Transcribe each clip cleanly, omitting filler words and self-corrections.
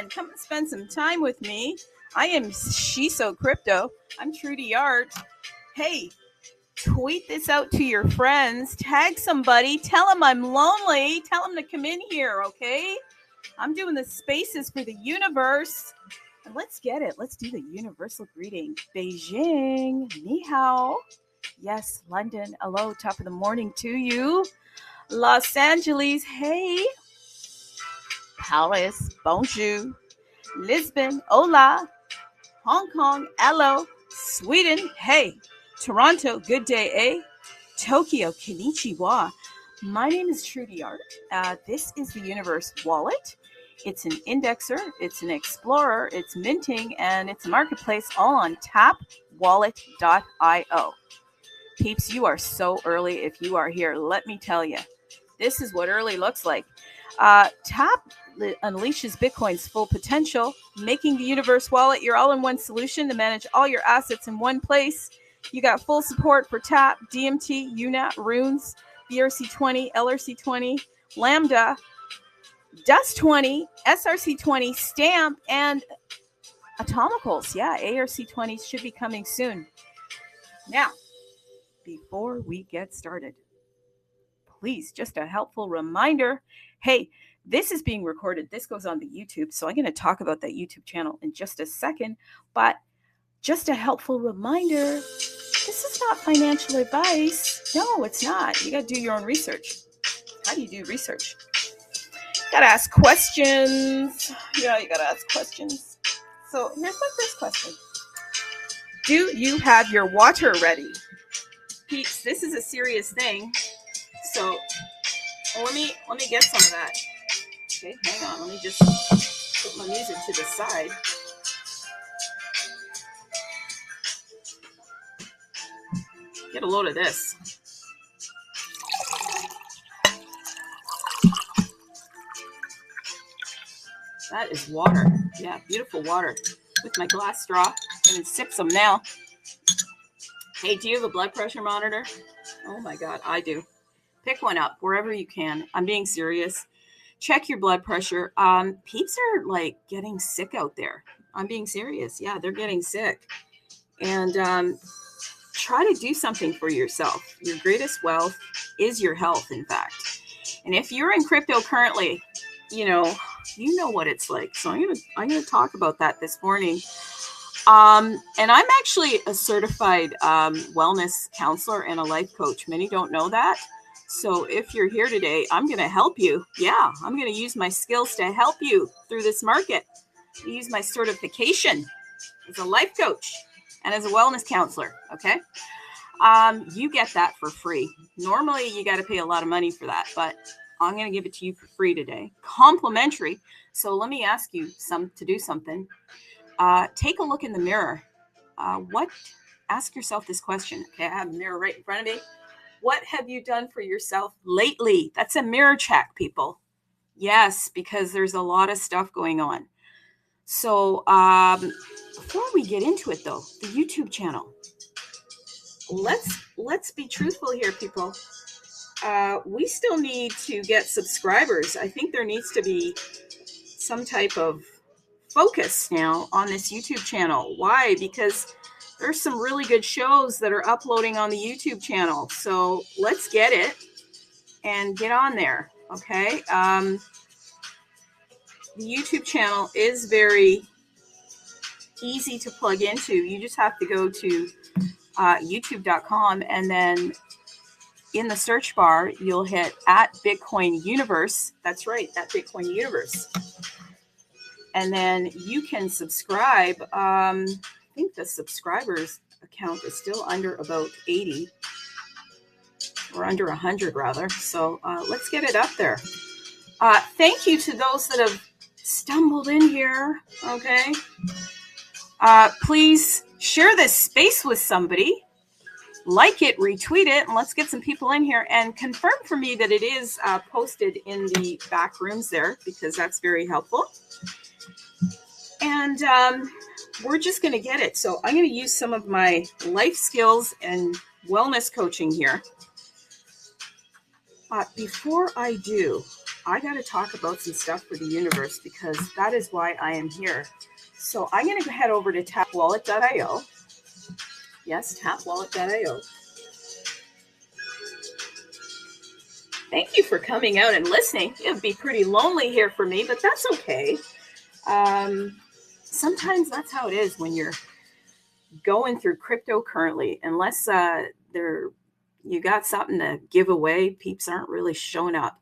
on, come and spend some time with me. I am Shiso Crypto. I'm Trudy Art. Hey, tweet this out to your friends. Tag somebody. Tell them I'm lonely. Tell them to come in here, okay? I'm doing the spaces for the universe. And let's get it. Let's do the universal greeting. Beijing, ni hao. Yes, London, hello, top of the morning to you. Los Angeles, hey. Paris, bonjour. Lisbon, hola. Hong Kong, hello. Sweden, hey. Toronto, good day, eh? Tokyo, konnichiwa. My name is Trudy Art. This is the Universe Wallet. It's an indexer, it's an explorer, it's minting, and it's a marketplace all on tapwallet.io. Peeps, you are so early if you are here. Let me tell you, this is what early looks like. Tap unleashes Bitcoin's full potential, making the Universe Wallet your all-in-one solution to manage all your assets in one place. You got full support for Tap, DMT, UNAT, Runes, BRC20, LRC20, Lambda, Dust20, SRC20, Stamp, and Atomicals. Yeah, ARC20s should be coming soon. Now, before we get started, please, just a helpful reminder. Hey, this is being recorded. This goes on the YouTube, so I'm going to talk about that YouTube channel in just a second. But just a helpful reminder, this is not financial advice. No, it's not. You got to do your own research. How do you do research? Got to ask questions. Yeah, you got to ask questions. So here's my first question. Do you have your water ready? Peeps, this is a serious thing. So let me get some of that. Okay, hang on. Let me just put my music to the side. Get a load of this. That is water. Yeah, beautiful water. With my glass straw. And it's 6 of them now. Hey, do you have a blood pressure monitor? Oh my God, I do. Pick one up wherever you can. I'm being serious. Check your blood pressure. Peeps are like getting sick out there. I'm being serious. Yeah, they're getting sick. And try to do something for yourself. Your greatest wealth is your health, in fact. And if you're in crypto currently, you know what it's like. So I'm gonna talk about that this morning. And I'm actually a certified wellness counselor and a life coach. Many don't know that. So if you're here today, I'm going to help you. Yeah, I'm going to use my skills to help you through this market. I use my certification as a life coach and as a wellness counselor. Okay. You get that for free. Normally you got to pay a lot of money for that, but I'm going to give it to you for free today. Complimentary. So let me ask you to do something. Take a look in the mirror. Ask yourself this question. Okay, I have a mirror right in front of me. What have you done for yourself lately? That's a mirror check, people. Yes, because there's a lot of stuff going on. So before we get into it, though, the YouTube channel. Let's be truthful here, people. We still need to get subscribers. I think there needs to be some type of focus now on this YouTube channel. Why? Because there's some really good shows that are uploading on the YouTube channel. So let's get it and get on there. Okay. The YouTube channel is very easy to plug into. You just have to go to youtube.com, and then in the search bar, you'll hit @Bitcoin Universe. That's right, @Bitcoin Universe. And then you can subscribe. I think the subscribers account is still under about 80 or under 100 rather. So let's get it up there. Thank you to those that have stumbled in here. Okay. Please share this space with somebody. Like it, retweet it, and let's get some people in here and confirm for me that it is posted in the back rooms there, because that's very helpful. And we're just going to get it. So I'm going to use some of my life skills and wellness coaching here. Before I do, I got to talk about some stuff for the universe because that is why I am here. So I'm going to head over to tapwallet.io. Yes, tapwallet.io. Thank you for coming out and listening. It would be pretty lonely here for me, but that's okay. Sometimes that's how it is when you're going through crypto currently. Unless you got something to give away, peeps aren't really showing up.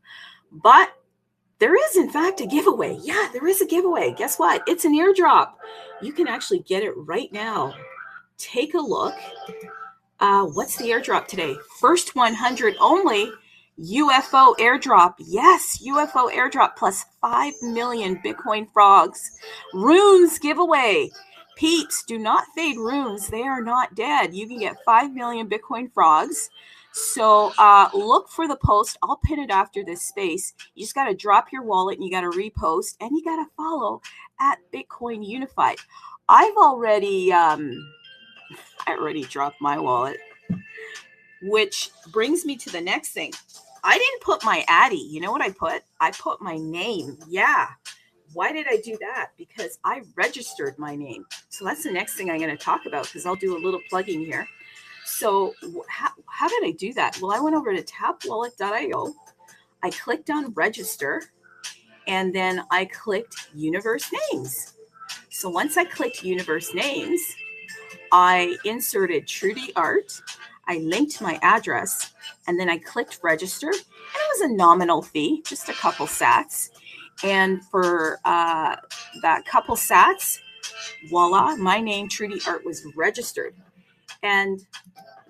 But there is, in fact, a giveaway. Yeah, there is a giveaway. Guess what? It's an airdrop. You can actually get it right now. Take a look. What's the airdrop today? First 100 only. UFO Airdrop. Yes, UFO Airdrop plus 5 million Bitcoin frogs. Runes giveaway. Peeps, do not fade runes. They are not dead. You can get 5 million Bitcoin frogs. So look for the post. I'll pin it after this space. You just got to drop your wallet and you got to repost and you got to follow at Bitcoin Unified. I already dropped my wallet, which brings me to the next thing. I didn't put my Addy. You know what I put? I put my name. Yeah. Why did I do that? Because I registered my name. So that's the next thing I'm going to talk about because I'll do a little plugging here. So how did I do that? Well, I went over to tapwallet.io. I clicked on register and then I clicked universe names. So once I clicked universe names, I inserted Trudy Art. I linked my address and then I clicked register and it was a nominal fee, just a couple sats. And for that couple sats, voila, my name Trudy Art was registered. And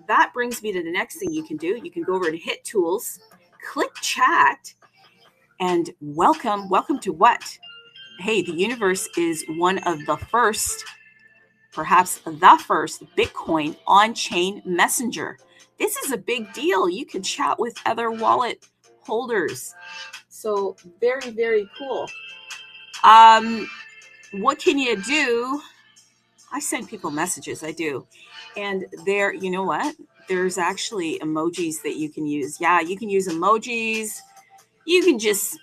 that brings me to the next thing you can do. You can go over to Hit Tools, click Chat, and welcome to what? Hey, the universe is one of the first, perhaps the first Bitcoin on-chain messenger. This is a big deal. You can chat with other wallet holders. So very, very cool. What can you do? I send people messages. I do. And there, you know what? There's actually emojis that you can use. Yeah, you can use emojis. You can just,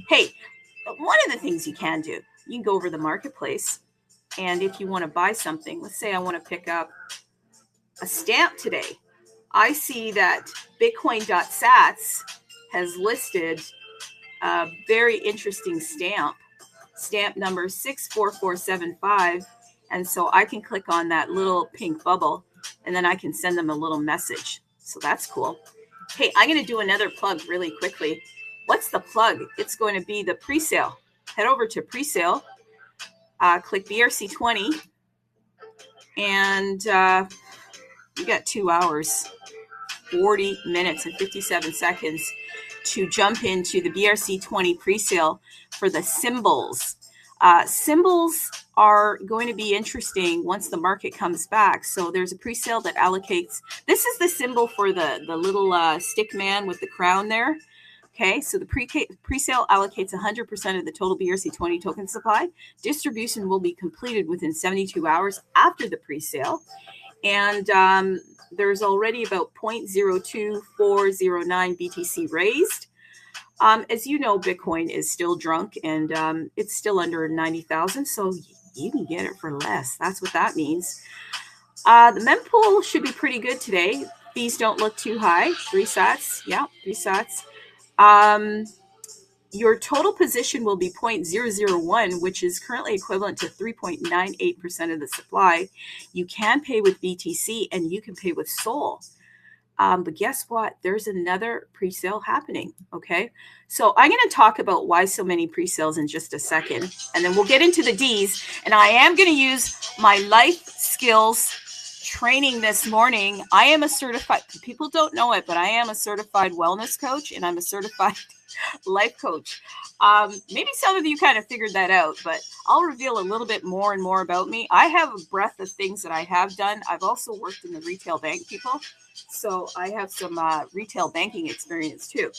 hey, one of the things you can do, you can go over the marketplace. And if you want to buy something, let's say I want to pick up a stamp today. I see that Bitcoin.sats has listed a very interesting stamp number 64475. And so I can click on that little pink bubble and then I can send them a little message. So that's cool. Hey, I'm going to do another plug really quickly. What's the plug? It's going to be the presale. Head over to presale, click BRC20, and you got 2 hours, 40 minutes and 57 seconds to jump into the BRC20 presale for the symbols. Symbols are going to be interesting once the market comes back. So there's a presale that allocates. This is the symbol for the little stick man with the crown there. Okay, so the presale allocates 100% of the total BRC20 token supply. Distribution will be completed within 72 hours after the presale. And there's already about 0.02409 BTC raised. As you know, Bitcoin is still drunk and it's still under 90,000. So you can get it for less. That's what that means. The mempool should be pretty good today. Fees don't look too high. 3 sats. Yeah, 3 sats. Your total position will be 0.001, which is currently equivalent to 3.98% of the supply. You can pay with BTC and you can pay with Sol. But guess what? There's another pre-sale happening. Okay. So I'm going to talk about why so many pre-sales in just a second, and then we'll get into the D's. And I am going to use my life skills training this morning. I am a certified, people don't know it, but I am a certified wellness coach and I'm a certified life coach. Maybe some of you kind of figured that out, but I'll reveal a little bit more and more about me. I have a breadth of things that I have done. I've also worked in the retail bank, people. So I have some retail banking experience too.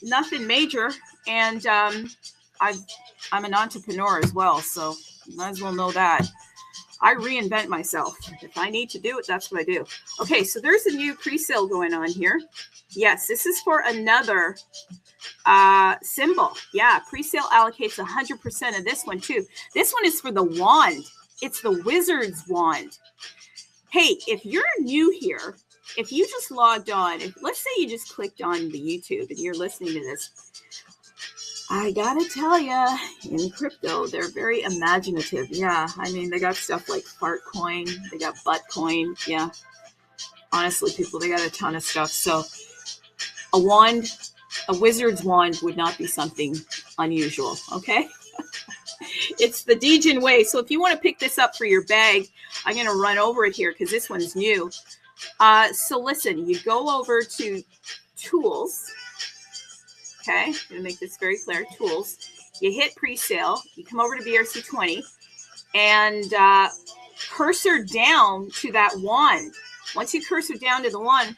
Nothing major. And I'm an entrepreneur as well. So you might as well know that. I reinvent myself. If I need to do it, that's what I do. Okay, so there's a new pre-sale going on here. Yes, this is for another symbol. Yeah, presale allocates 100% of this one too. This one is for the wand. It's the wizard's wand. Hey, if you're new here, if you just logged on, let's say you just clicked on the YouTube and you're listening to this, I gotta tell you, in crypto, they're very imaginative. Yeah, I mean, they got stuff like fart coin, they got butt coin. Yeah, honestly, people, they got a ton of stuff. So a wand, a wizard's wand would not be something unusual, okay? It's the Dejin way. So if you want to pick this up for your bag, I'm going to run over it here because this one's new. So listen, you go over to tools. Okay, I'm going to make this very clear. Tools. You hit pre-sale. You come over to BRC20 and cursor down to that wand. Once you cursor down to the wand,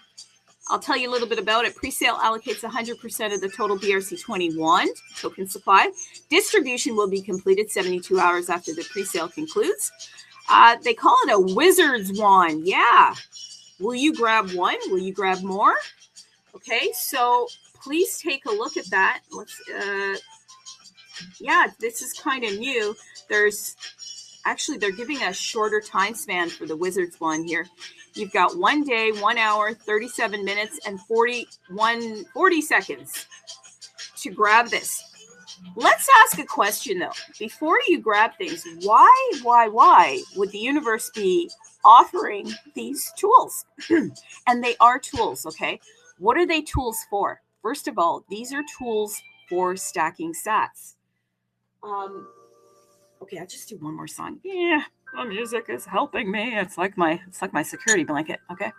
I'll tell you a little bit about it. Presale allocates 100% of the total BRC20 wand token supply. Distribution will be completed 72 hours after the presale concludes. They call it a wizard's wand. Yeah. Will you grab one? Will you grab more? Okay, so please take a look at that. Let's. Yeah, this is kind of new. They're giving a shorter time span for the wizard's wand here. You've got 1 day, 1 hour, 37 minutes, and 40 seconds to grab this. Let's ask a question, though. Before you grab things, why would the universe be offering these tools? And they are tools, okay? What are they tools for? First of all, these are tools for stacking sats. Okay, I'll just do one more song. Yeah. The music is helping me. It's like my security blanket. Okay.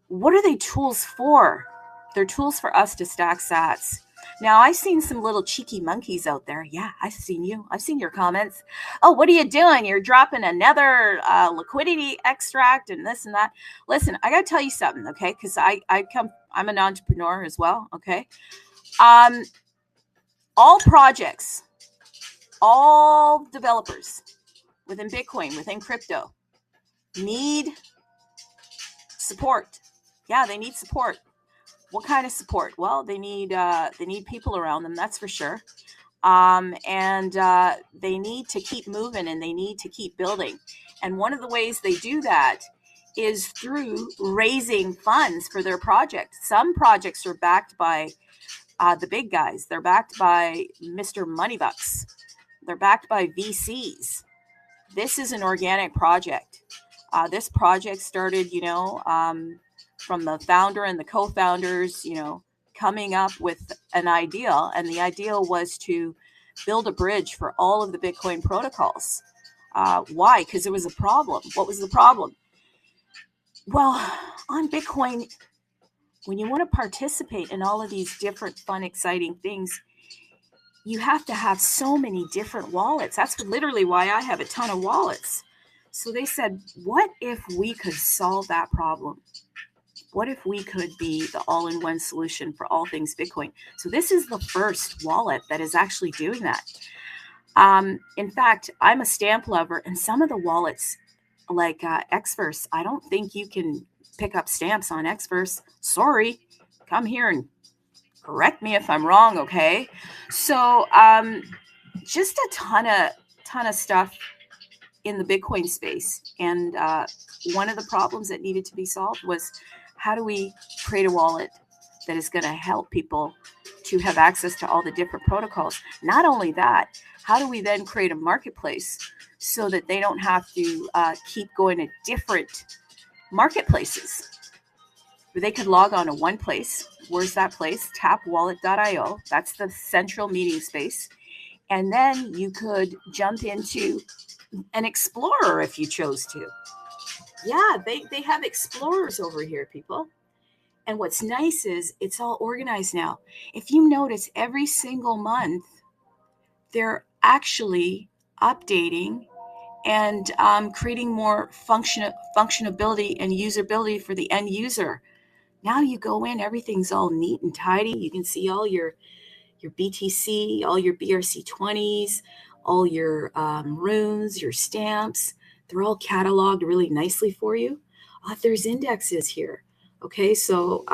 What are they tools for? They're tools for us to stack sats. Now, I've seen some little cheeky monkeys out there. Yeah, I've seen you. I've seen your comments. Oh, what are you doing? You're dropping another liquidity extract and this and that. Listen, I got to tell you something, okay? Because I'm an entrepreneur as well, okay? All projects, all developers within Bitcoin, within crypto, need support. Yeah, they need support. What kind of support? Well, they need people around them, that's for sure. And they need to keep moving and they need to keep building. And one of the ways they do that is through raising funds for their project. Some projects are backed by the big guys. They're backed by Mr. Moneybucks. They're backed by VCs. This is an organic project. This project started, from the founder and the co-founders, coming up with an ideal. And the ideal was to build a bridge for all of the Bitcoin protocols. Why? Because there was a problem. What was the problem? Well, on Bitcoin, when you want to participate in all of these different fun, exciting things, you have to have so many different wallets. That's literally why I have a ton of wallets. So they said, what if we could solve that problem? What if we could be the all-in-one solution for all things Bitcoin? So this is the first wallet that is actually doing that. In fact, I'm a stamp lover, and some of the wallets, like Xverse, I don't think you can pick up stamps on Xverse. Sorry, come here and correct me if I'm wrong, okay? So just a ton of stuff in the Bitcoin space. And one of the problems that needed to be solved was, how do we create a wallet that is going to help people to have access to all the different protocols? Not only that, how do we then create a marketplace so that they don't have to keep going to different marketplaces? They could log on to one place. Where's that place? tapwallet.io. That's the central meeting space. And then you could jump into an explorer if you chose to. Yeah, they have explorers over here, people. And what's nice is it's all organized now. If you notice, every single month, they're actually updating and creating more functionability and usability for the end user. Now you go in, everything's all neat and tidy. You can see all your BTC, all your BRC20s, all your runes, your stamps. They're all cataloged really nicely for you. There's indexes here. Okay, so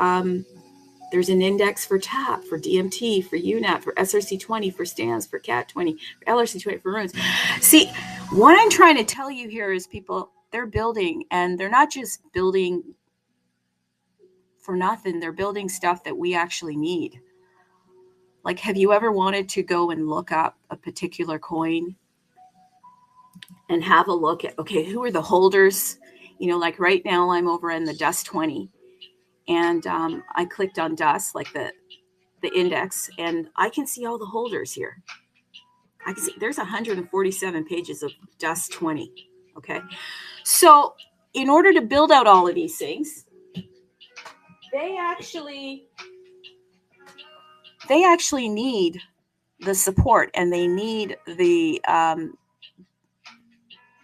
There's an index for TAP, for DMT, for UNAT, for SRC20, for STANS, for CAT20, for LRC20, for runes. See, what I'm trying to tell you here is people, they're building, and they're not just building for nothing. They're building stuff that we actually need. Like, have you ever wanted to go and look up a particular coin and have a look at, okay, who are the holders? You know, like right now I'm over in the Dust 20, and I clicked on Dust, like the index, and I can see all the holders here. I can see there's 147 pages of Dust 20. Okay. So in order to build out all of these things, they actually need the support, and they need the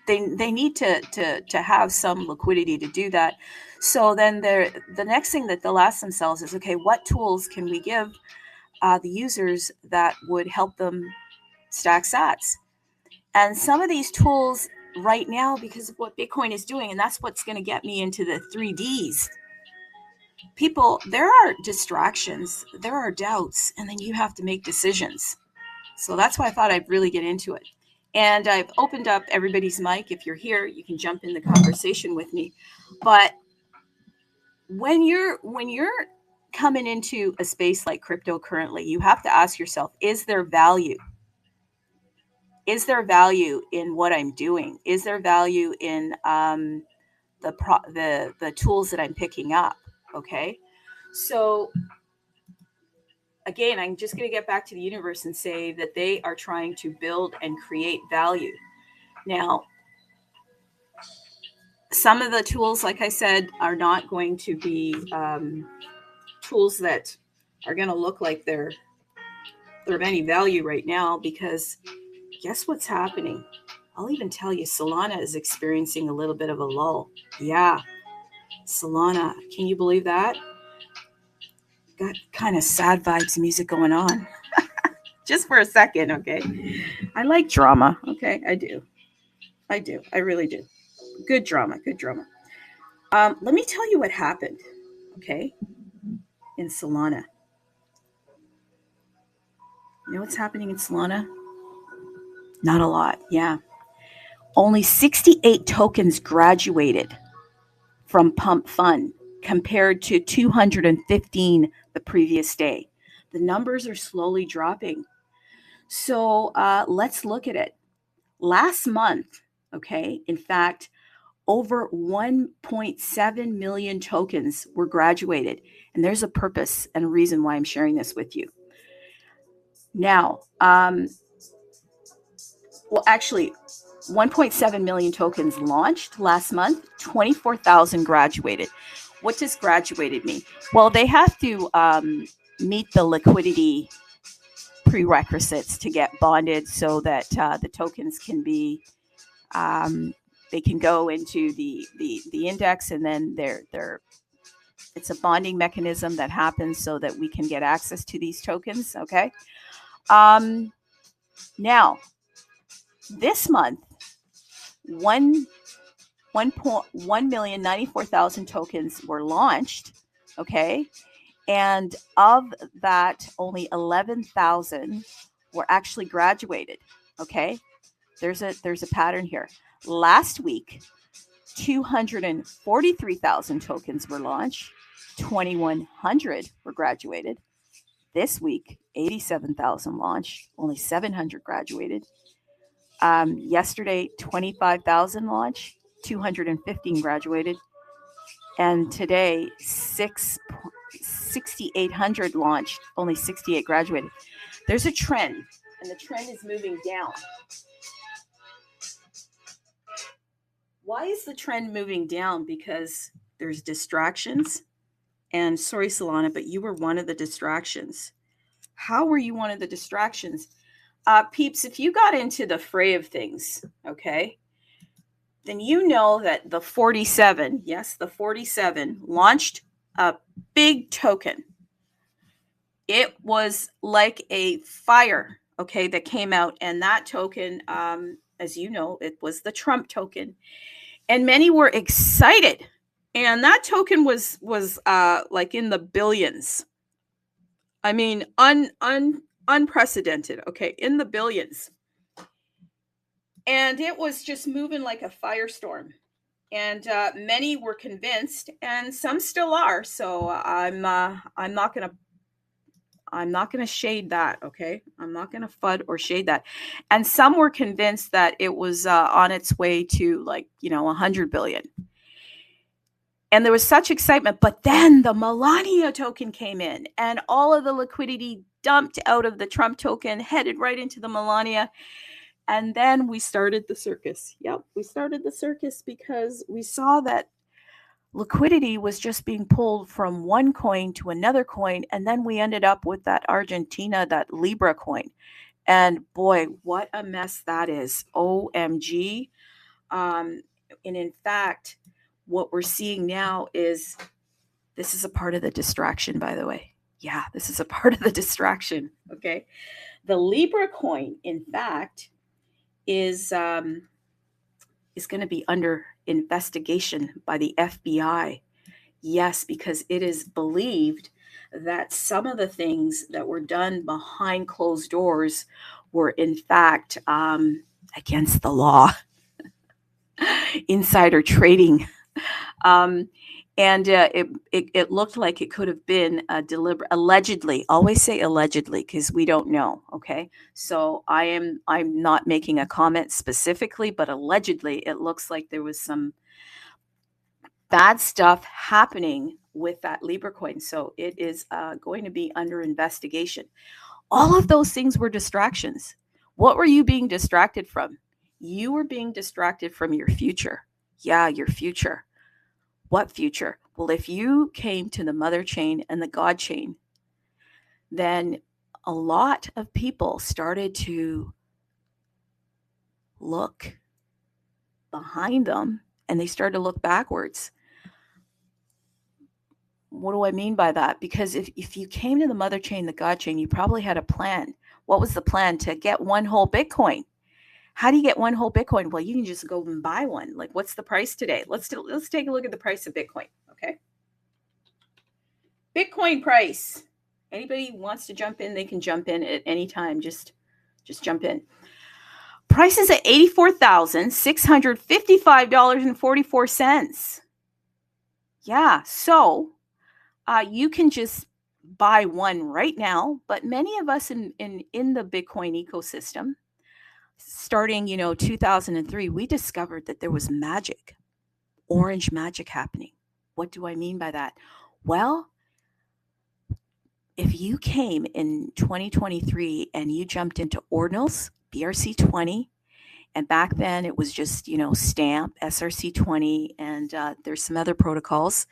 they need to have some liquidity to do that. So then the next thing that they'll ask themselves is, okay, what tools can we give the users that would help them stack sats? And some of these tools right now, because of what Bitcoin is doing, and that's what's going to get me into the 3Ds. People, there are distractions, there are doubts, and then you have to make decisions. So that's why I thought I'd really get into it. And I've opened up everybody's mic. If you're here, you can jump in the conversation with me. But when you're coming into a space like crypto currently, you have to ask yourself, is there value? Is there value in what I'm doing? Is there value in the tools that I'm picking up? Okay. So again, I'm just going to get back to the universe and say that they are trying to build and create value. Now, some of the tools, like I said, are not going to be tools that are going to look like they're of any value right now, because guess what's happening? I'll even tell you, Solana is experiencing a little bit of a lull. Yeah, Solana, can you believe that? Got kind of sad vibes music going on. Just for a second, okay? I like drama, okay? I do. I really do. Good drama. Let me tell you what happened, okay, in Solana. You know what's happening in Solana? Not a lot, yeah. Only 68 tokens graduated from Pump Fund compared to 215 the previous day. The numbers are slowly dropping. So let's look at it. Last month, okay, in fact, over 1.7 million tokens were graduated. And there's a purpose and a reason why I'm sharing this with you. Now, well, actually, 1.7 million tokens launched last month, 24,000 graduated. What does graduated mean? Well, they have to meet the liquidity prerequisites to get bonded so that the tokens can be, they can go into the index, and then it's a bonding mechanism that happens so that we can get access to these tokens, okay? Now, this month, 1,094,000 tokens were launched, okay? And of that, only 11,000 were actually graduated, okay? There's a pattern here. Last week, 243,000 tokens were launched, 2,100 were graduated. This week, 87,000 launched, only 700 graduated. Yesterday, 25,000 launched, 215 graduated. And today, 6,800 launched, only 68 graduated. There's a trend, and the trend is moving down. Why is the trend moving down? Because there's distractions. And sorry, Solana, but you were one of the distractions. How were you one of the distractions? Peeps, if you got into the fray of things, okay, then you know that the 47, yes, the 47 launched a big token. It was like a fire, okay, that came out. And that token, as you know, it was the Trump token. And many were excited. And that token was like in the billions, I mean, unprecedented, okay, in the billions. And it was just moving like a firestorm. And many were convinced, and some still are. So I'm not gonna shade that, okay? I'm not gonna FUD or shade that. And some were convinced that it was on its way to, like, 100 billion. And there was such excitement, but then the Melania token came in, and all of the liquidity dumped out of the Trump token, headed right into the Melania. And then we started the circus. Yep, we started the circus because we saw that liquidity was just being pulled from one coin to another coin. And then we ended up with that Argentina, that Libra coin. And boy, what a mess that is. OMG. And in fact, what we're seeing now is, this is a part of the distraction, by the way. Yeah, this is a part of the distraction. Okay. The Libra coin, in fact, is going to be under investigation by the FBI. Yes, because it is believed that some of the things that were done behind closed doors were, in fact, against the law. Insider trading. And it looked like it could have been deliberate, allegedly. Always say allegedly, because we don't know. Okay, so I'm not making a comment specifically, but allegedly, it looks like there was some bad stuff happening with that Libra coin. So it is going to be under investigation. All of those things were distractions. What were you being distracted from? You were being distracted from your future. Yeah, your future. What future? Well, if you came to the mother chain and the God chain, then a lot of people started to look behind them, and they started to look backwards. What do I mean by that? Because if you came to the mother chain, the God chain, you probably had a plan. What was the plan? To get one whole Bitcoin. How do you get one whole Bitcoin? Well, you can just go and buy one. Like, what's the price today? Let's take a look at the price of Bitcoin. Okay. Bitcoin price. Anybody wants to jump in, they can jump in at any time. Just jump in. Price is at $84,655.44. Yeah, so you can just buy one right now. But many of us in the Bitcoin ecosystem, starting 2003, we discovered that there was magic, orange magic happening. What do I mean by that? Well, if you came in 2023 and you jumped into Ordinals, BRC20, and back then it was just, Stamp, SRC20, and there's some other protocols.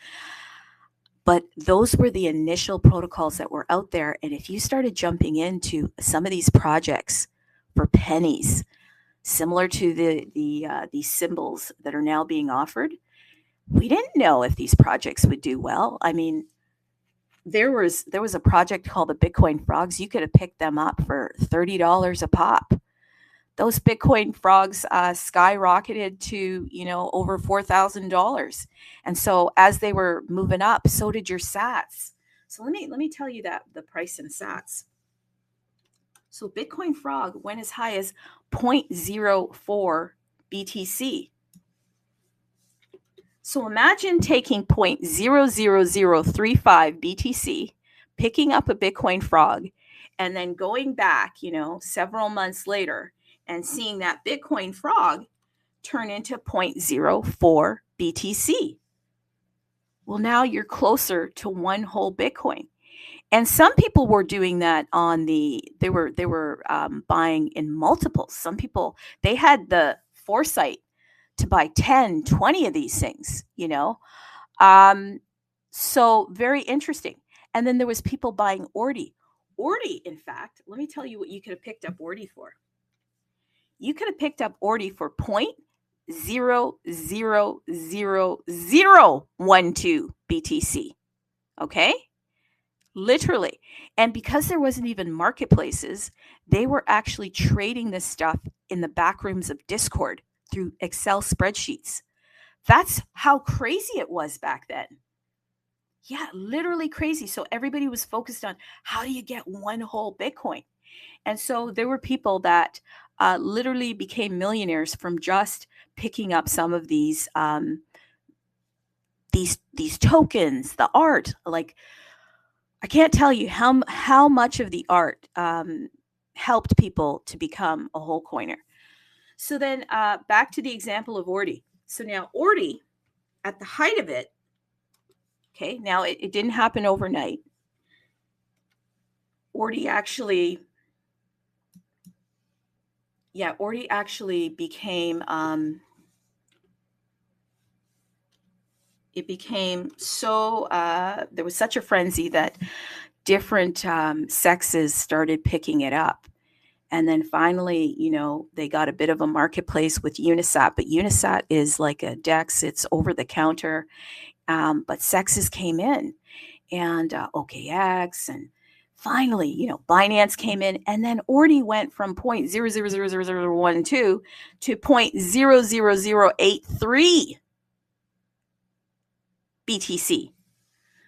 But those were the initial protocols that were out there. And if you started jumping into some of these projects for pennies, similar to these symbols that are now being offered, we didn't know if these projects would do well. I mean, there was a project called the Bitcoin FROGS. You could have picked them up for $30 a pop. Those Bitcoin FROGS skyrocketed to over $4,000, and so as they were moving up, so did your Sats. So let me tell you that the price in Sats. So Bitcoin Frog went as high as 0.04 BTC. So imagine taking 0.00035 BTC, picking up a Bitcoin Frog, and then going back, several months later and seeing that Bitcoin Frog turn into 0.04 BTC. Well, now you're closer to one whole Bitcoin. And some people were doing that they were buying in multiples. Some people, they had the foresight to buy 10, 20 of these things, So very interesting. And then there was people buying Ordi. Ordi, in fact, let me tell you what you could have picked up Ordi for. You could have picked up Ordi for 0.0000012 BTC. Okay? Literally. And because there wasn't even marketplaces, they were actually trading this stuff in the back rooms of Discord through Excel spreadsheets. That's how crazy it was back then. Yeah, literally crazy. So everybody was focused on how do you get one whole Bitcoin? And so there were people that literally became millionaires from just picking up some of these tokens, the art. Like, I can't tell you how much of the art helped people to become a whole coiner. So then back to the example of Ordi. So now Ordi, at the height of it, okay, now it didn't happen overnight. Ordi actually became it became so there was such a frenzy that different sexes started picking it up. And then finally, they got a bit of a marketplace with Unisat, but Unisat is like a DEX, it's over the counter. But sexes came in, and OKX, and finally, Binance came in, and then Ordi went from 0.000012 to 0.00083 BTC.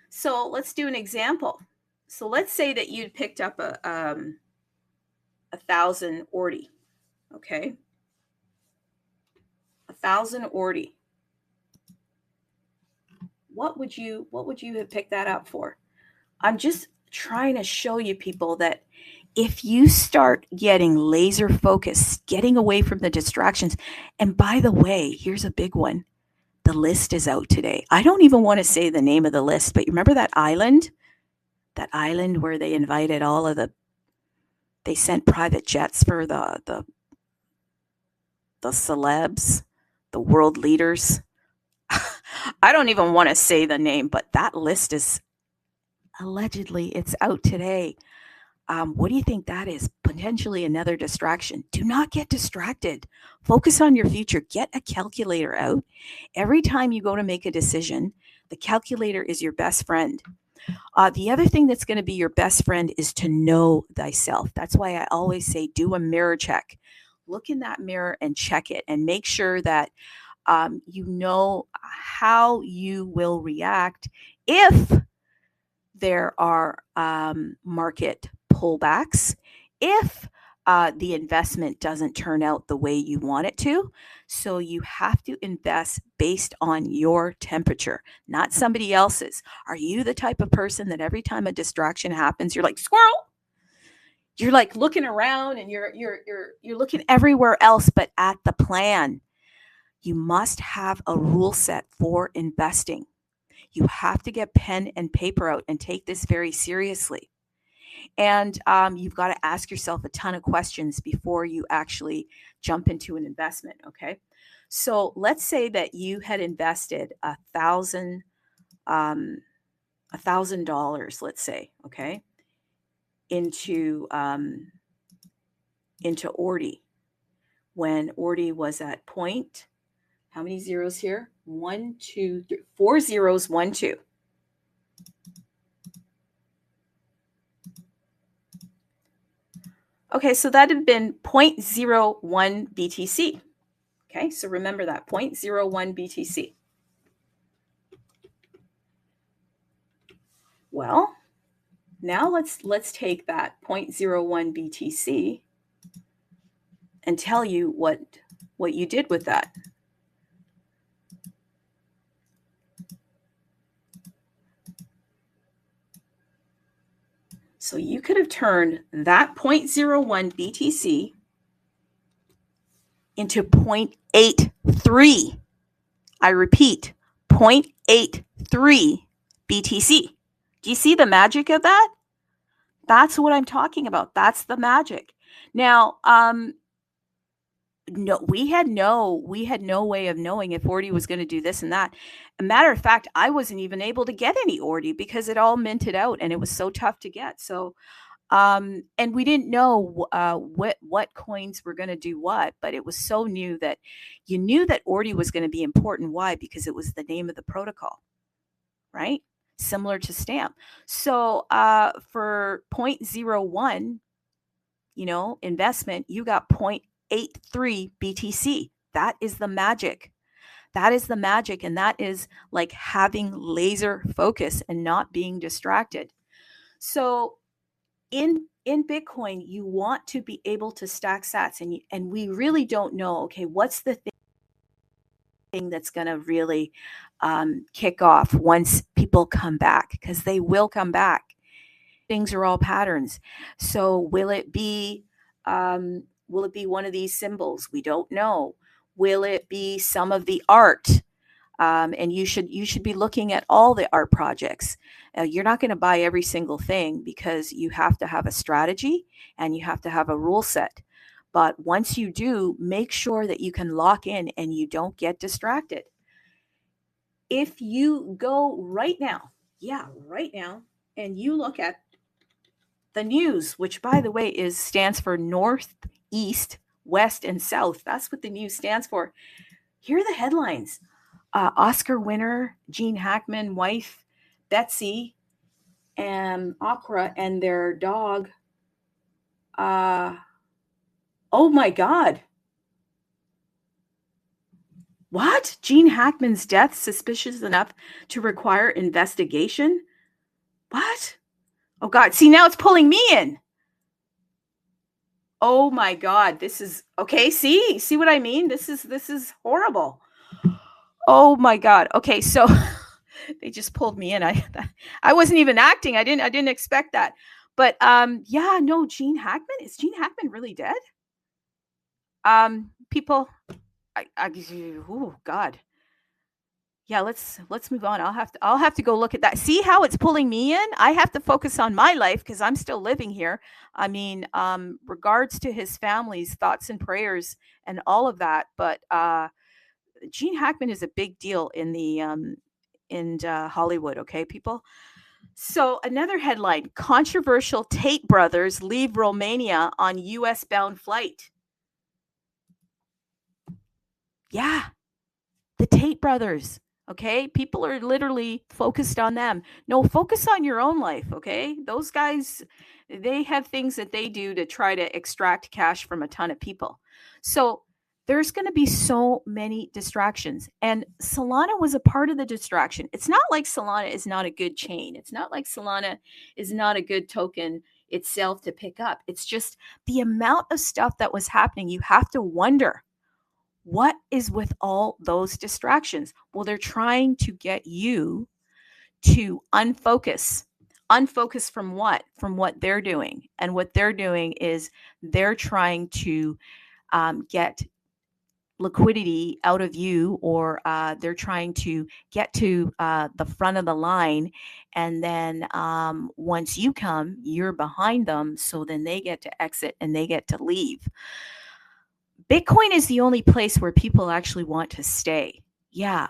So let's do an example. So let's say that you'd picked up a 1,000 Ordi, okay? 1,000 Ordi. What would you have picked that up for? I'm just trying to show you people that if you start getting laser focused, getting away from the distractions, and by the way, here's a big one. The list is out today. I don't even want to say the name of the list, but you remember that island? That island where they invited they sent private jets for the celebs, the world leaders. I don't even want to say the name, but that list is allegedly, it's out today. What do you think that is? Potentially another distraction. Do not get distracted. Focus on your future. Get a calculator out. Every time you go to make a decision, the calculator is your best friend. The other thing that's going to be your best friend is to know thyself. That's why I always say do a mirror check. Look in that mirror and check it and make sure that you know how you will react if there are market pullbacks, if the investment doesn't turn out the way you want it to. So you have to invest based on your temperature, not somebody else's. Are you the type of person that every time a distraction happens, you're like, squirrel? You're like looking around and you're looking everywhere else but at the plan. You must have a rule set for investing. You have to get pen and paper out and take this very seriously. And you've got to ask yourself a ton of questions before you actually jump into an investment. Okay. So let's say that you had invested $1,000, let's say, okay, into Ordi when Ordi was at point. How many zeros here? 1, 2, 3, 4 zeros, 1, 2. Okay, so that had been 0.01 BTC. Okay, so remember that, 0.01 BTC. Well, now let's take that 0.01 BTC and tell you what you did with that. So you could have turned that 0.01 BTC into 0.83. I repeat, 0.83 BTC. Do you see the magic of that? That's what I'm talking about. That's the magic. Now, no, we had no way of knowing if Ordi was going to do this and that. A matter of fact, I wasn't even able to get any Ordi because it all minted out and it was so tough to get. So, and we didn't know what coins were going to do what, but it was so new that you knew that Ordi was going to be important. Why? Because it was the name of the protocol, right? Similar to Stamp. So for 0.01, investment, you got 0.83 BTC. That is the magic. That is the magic, and that is like having laser focus and not being distracted. So in Bitcoin, you want to be able to stack sats, and we really don't know, okay, what's the thing that's going to really kick off once people come back, because they will come back. Things are all patterns. So will it be one of these symbols? We don't know. Will it be some of the art? And you should be looking at all the art projects. You're not going to buy every single thing, because you have to have a strategy and you have to have a rule set. But once you do, make sure that you can lock in and you don't get distracted. If you go right now, and you look at the news, which by the way stands for North, East, West, and South. That's what the news stands for. Here are the headlines. Oscar winner Gene Hackman, wife Betsy, and Okra, and their dog. Oh my God. What? Gene Hackman's death suspicious enough to require investigation? What? Oh God. See, now it's pulling me in. Oh my God. This is okay. See what I mean? This is horrible. Oh my God. Okay. So they just pulled me in. I wasn't even acting. I didn't expect that. But yeah, no, Gene Hackman. Is Gene Hackman really dead? People, oh God. Yeah, let's move on. I'll have to go look at that. See how it's pulling me in? I have to focus on my life because I'm still living here. I mean, regards to his family's thoughts and prayers and all of that. But Gene Hackman is a big deal in the in Hollywood. Okay, people. So another headline: controversial Tate brothers leave Romania on U.S. bound flight. Yeah, the Tate brothers. Okay, people are literally focused on them. No, focus on your own life. Okay, those guys, they have things that they do to try to extract cash from a ton of people. So there's going to be so many distractions, and Solana was a part of the distraction. It's not like Solana is not a good chain. It's not like Solana is not a good token itself to pick up. It's just the amount of stuff that was happening. You have to wonder, what is with all those distractions? Well, they're trying to get you to unfocus. Unfocus from what? From what they're doing. And what they're doing is they're trying to get liquidity out of you, or they're trying to get to the front of the line. And then once you come, you're behind them. So then they get to exit and they get to leave. Bitcoin is the only place where people actually want to stay. Yeah,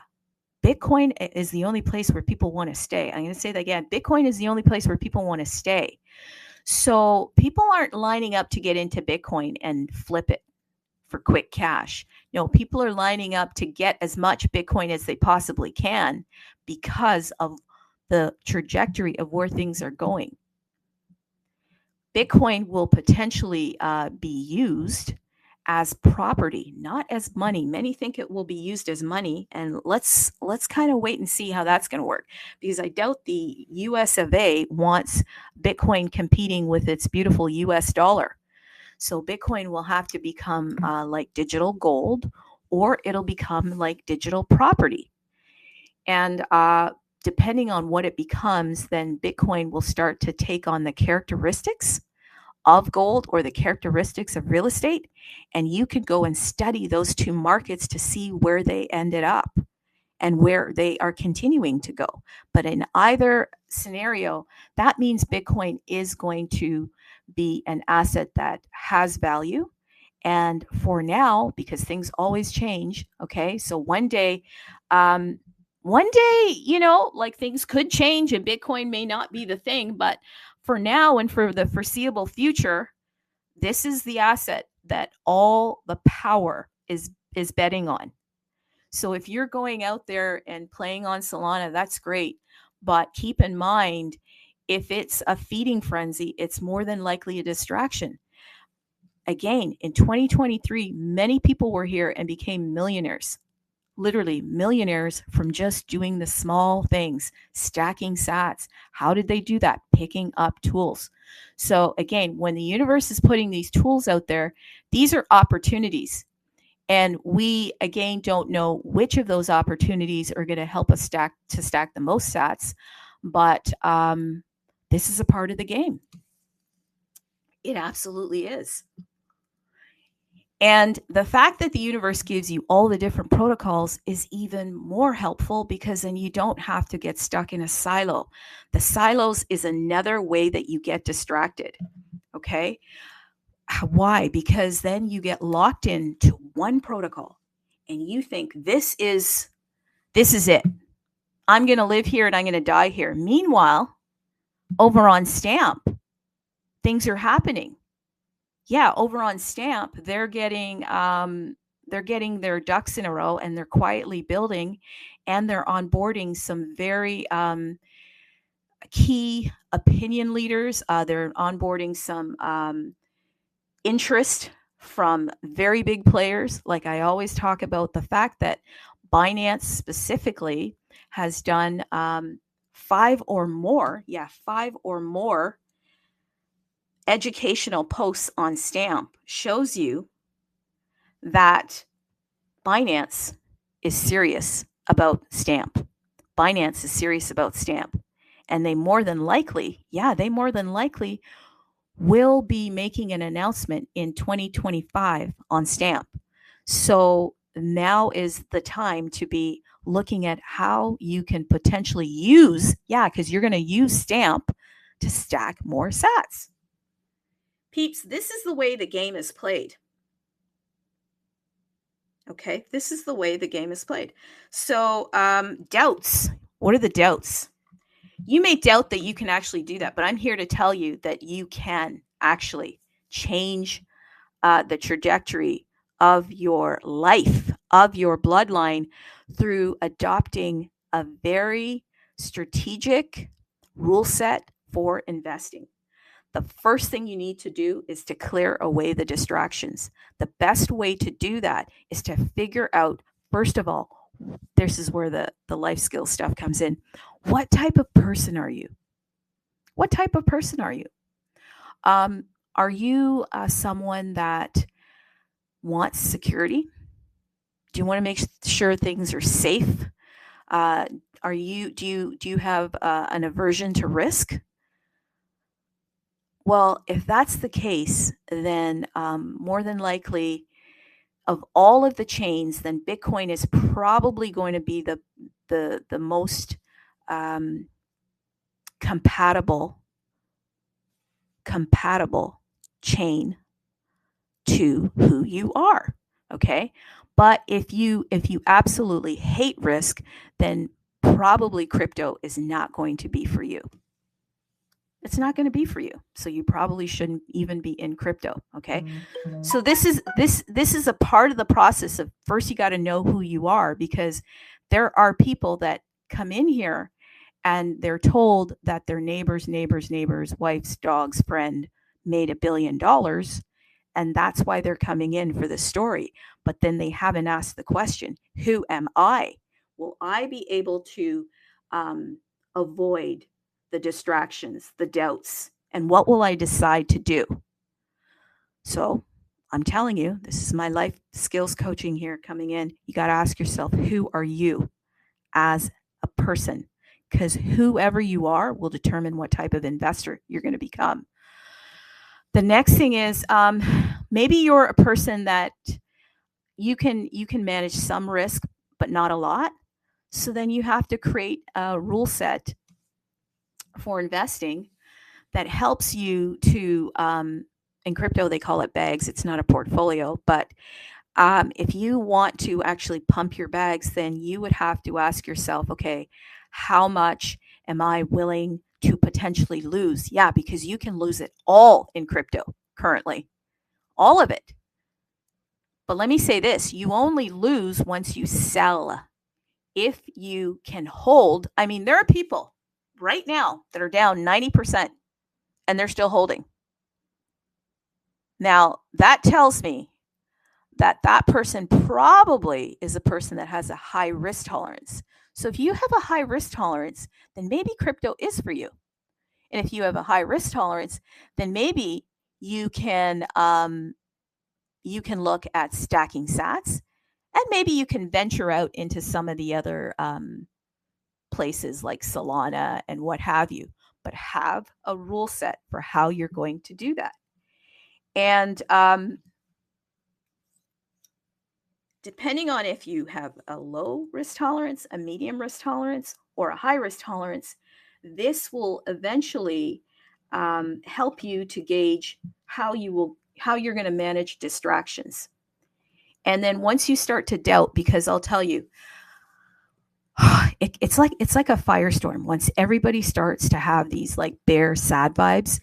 Bitcoin is the only place where people want to stay. I'm going to say that again. Bitcoin is the only place where people want to stay. So people aren't lining up to get into Bitcoin and flip it for quick cash. No, people are lining up to get as much Bitcoin as they possibly can because of the trajectory of where things are going. Bitcoin will potentially be used as property, not as money. Many think it will be used as money, and let's kind of wait and see how that's going to work, because I doubt the US of A wants Bitcoin competing with its beautiful US dollar. So Bitcoin will have to become like digital gold, or it'll become like digital property. And depending on what it becomes, then Bitcoin will start to take on the characteristics of gold or the characteristics of real estate. And you could go and study those two markets to see where they ended up and where they are continuing to go. But in either scenario, that means Bitcoin is going to be an asset that has value. And for now, because things always change, okay, so one day, you know, like things could change and Bitcoin may not be the thing, but for now and for the foreseeable future, this is the asset that all the power is betting on. So if you're going out there and playing on Solana, that's great. But keep in mind, if it's a feeding frenzy, it's more than likely a distraction. Again, in 2023, many people were here and became millionaires. literally millionaires from just doing the small things, stacking sats. How did they do that? Picking up tools. So again, when the universe is putting these tools out there, these are opportunities. And we, again, don't know which of those opportunities are going to help us stack the most sats. But this is a part of the game. It absolutely is. And the fact that the universe gives you all the different protocols is even more helpful, because then you don't have to get stuck in a silo. The silos is another way that you get distracted. Okay. Why? Because then you get locked into one protocol and you think this is it. I'm going to live here and I'm going to die here. Meanwhile, over on Stamp, things are happening. Yeah, over on Stamp, they're getting their ducks in a row, and they're quietly building, and they're onboarding some very key opinion leaders. They're onboarding some interest from very big players. Like I always talk about the fact that Binance specifically has done 5 or more educational posts on Stamp, shows you that Binance is serious about Stamp. Binance is serious about Stamp. And they more than likely will be making an announcement in 2025 on Stamp. So now is the time to be looking at how you can potentially use, because you're going to use Stamp to stack more sats. Peeps, this is the way the game is played. Okay, this is the way the game is played. So doubts. What are the doubts? You may doubt that you can actually do that, but I'm here to tell you that you can actually change the trajectory of your life, of your bloodline, through adopting a very strategic rule set for investing. The first thing you need to do is to clear away the distractions. The best way to do that is to figure out, first of all, this is where the life skill stuff comes in. What type of person are you? What type of person are you? Are you someone that wants security? Do you want to make sure things are safe? Do you have an aversion to risk? Well, if that's the case, then more than likely, of all of the chains, then Bitcoin is probably going to be the most compatible chain to who you are. Okay, but if you absolutely hate risk, then probably crypto is not going to be for you. It's not going to be for you. So you probably shouldn't even be in crypto. Okay. So this is a part of the process of, first you got to know who you are, because there are people that come in here and they're told that their neighbor's wife's dog's friend made $1 billion. And that's why they're coming in for the story. But then they haven't asked the question, who am I? Will I be able to avoid the distractions, the doubts, and what will I decide to do? So I'm telling you, this is my life skills coaching here coming in. You got to ask yourself, who are you as a person? Because whoever you are will determine what type of investor you're going to become. The next thing is maybe you're a person that you can manage some risk, but not a lot. So then you have to create a rule set for investing that helps you to, in crypto, they call it bags. It's not a portfolio, but if you want to actually pump your bags, then you would have to ask yourself, okay, how much am I willing to potentially lose? Yeah, because you can lose it all in crypto currently, all of it. But let me say this, you only lose once you sell. If you can hold, I mean, there are people right now that are down 90% and they're still holding. Now, that tells me that person probably is a person that has a high risk tolerance. So if you have a high risk tolerance, then maybe crypto is for you. And if you have a high risk tolerance, then maybe you can look at stacking sats, and maybe you can venture out into some of the other places like Solana and what have you, but have a rule set for how you're going to do that. And depending on if you have a low risk tolerance, a medium risk tolerance, or a high risk tolerance, this will eventually help you to gauge how you're going to manage distractions. And then once you start to doubt, because I'll tell you, it's like a firestorm. Once everybody starts to have these like bear sad vibes,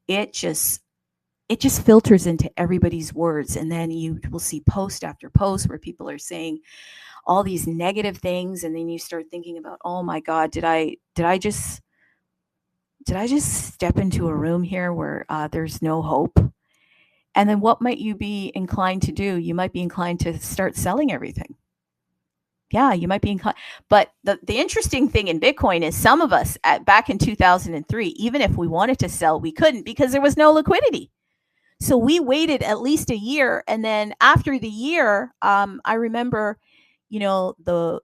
it just filters into everybody's words. And then you will see post after post where people are saying all these negative things. And then you start thinking about, oh my God, did I just step into a room here where there's no hope? And then what might you be inclined to do? You might be inclined to start selling everything. Yeah, you might be inclined. But the interesting thing in Bitcoin is some of us back in 2003, even if we wanted to sell, we couldn't because there was no liquidity. So we waited at least a year. And then after the year, I remember, the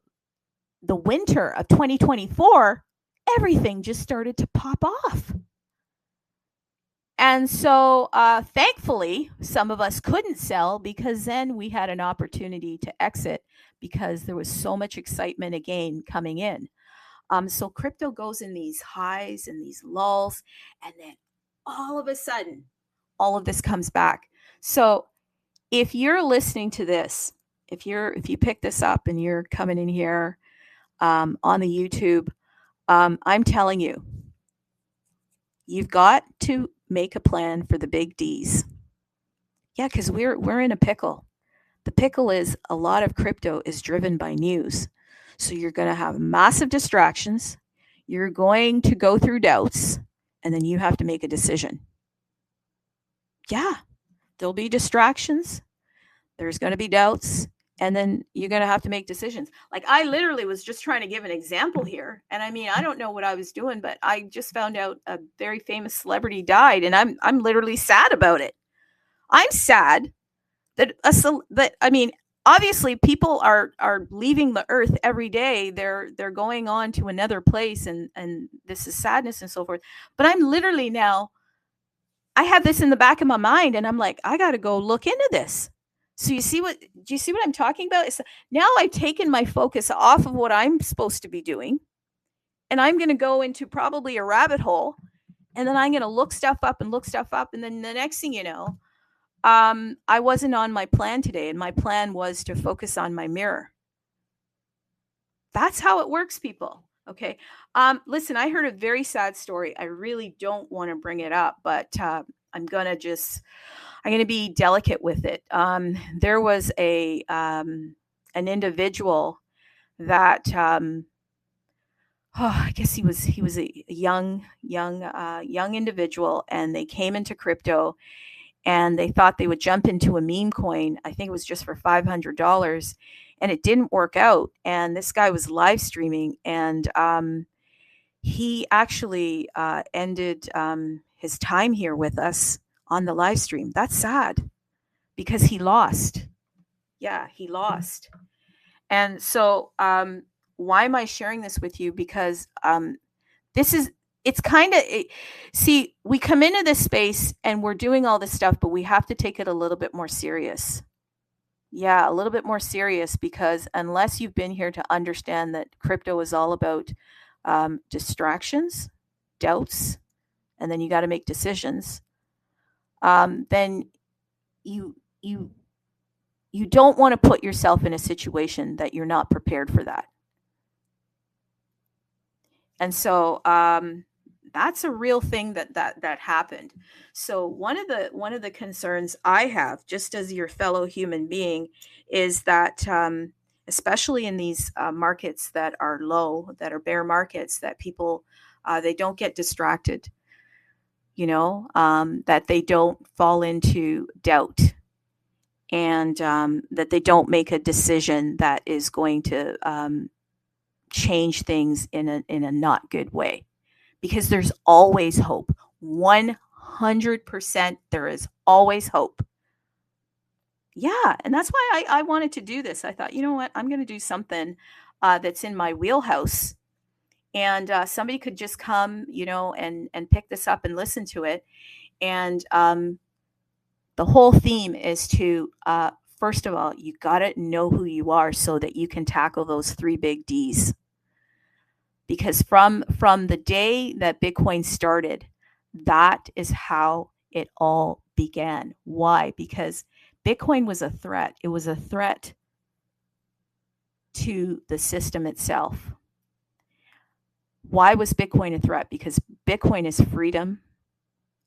winter of 2024, everything just started to pop off. And so thankfully, some of us couldn't sell because then we had an opportunity to exit because there was so much excitement again coming in. So crypto goes in these highs and these lulls, and then all of a sudden, all of this comes back. So if you're listening to this, if you pick this up and you're coming in here on the YouTube, I'm telling you, you've got to make a plan for the big D's. Yeah, because we're in a pickle. The pickle is a lot of crypto is driven by news. So you're going to have massive distractions. You're going to go through doubts, and then you have to make a decision. Yeah, there'll be distractions. There's going to be doubts, and then you're going to have to make decisions. Like I literally was just trying to give an example here. And I mean, I don't know what I was doing, but I just found out a very famous celebrity died, and I'm literally sad about it. I'm sad that obviously people are leaving the earth every day. They're going on to another place, and this is sadness and so forth. But I'm literally now, I have this in the back of my mind, and I'm like, I got to go look into this. So do you see what I'm talking about? It's, now I've taken my focus off of what I'm supposed to be doing, and I'm going to go into probably a rabbit hole, and then I'm going to look stuff up, and then the next thing you know, I wasn't on my plan today, and my plan was to focus on my mirror. That's how it works, people. Okay. Listen, I heard a very sad story. I really don't want to bring it up, but I'm going to be delicate with it. There was an individual that, I guess he was a young individual, and they came into crypto, and they thought they would jump into a meme coin. I think it was just for $500, and it didn't work out. And this guy was live streaming, and he actually ended his time here with us on the live stream. That's sad because he lost. Yeah, he lost. And so why am I sharing this with you? Because it's kind of, see, we come into this space and we're doing all this stuff, but we have to take it a little bit more serious. Yeah, a little bit more serious, because unless you've been here to understand that crypto is all about distractions, doubts, and then you got to make decisions, then you don't want to put yourself in a situation that you're not prepared for that. And so that's a real thing that happened. So one of the concerns I have, just as your fellow human being, is that especially in these markets that are low, that are bear markets, that people they don't get distracted, that they don't fall into doubt. and that they don't make a decision that is going to change things in a not good way, because there's always hope. 100% there is always hope. Yeah, and that's why I wanted to do this. I thought, you know what, I'm going to do something that's in my wheelhouse, and somebody could just come, and pick this up and listen to it. And the whole theme is to, first of all, you got to know who you are so that you can tackle those 3 big Ds. Because from the day that Bitcoin started, that is how it all began. Why? Because Bitcoin was a threat. It was a threat to the system itself. Why was Bitcoin a threat? Because Bitcoin is freedom.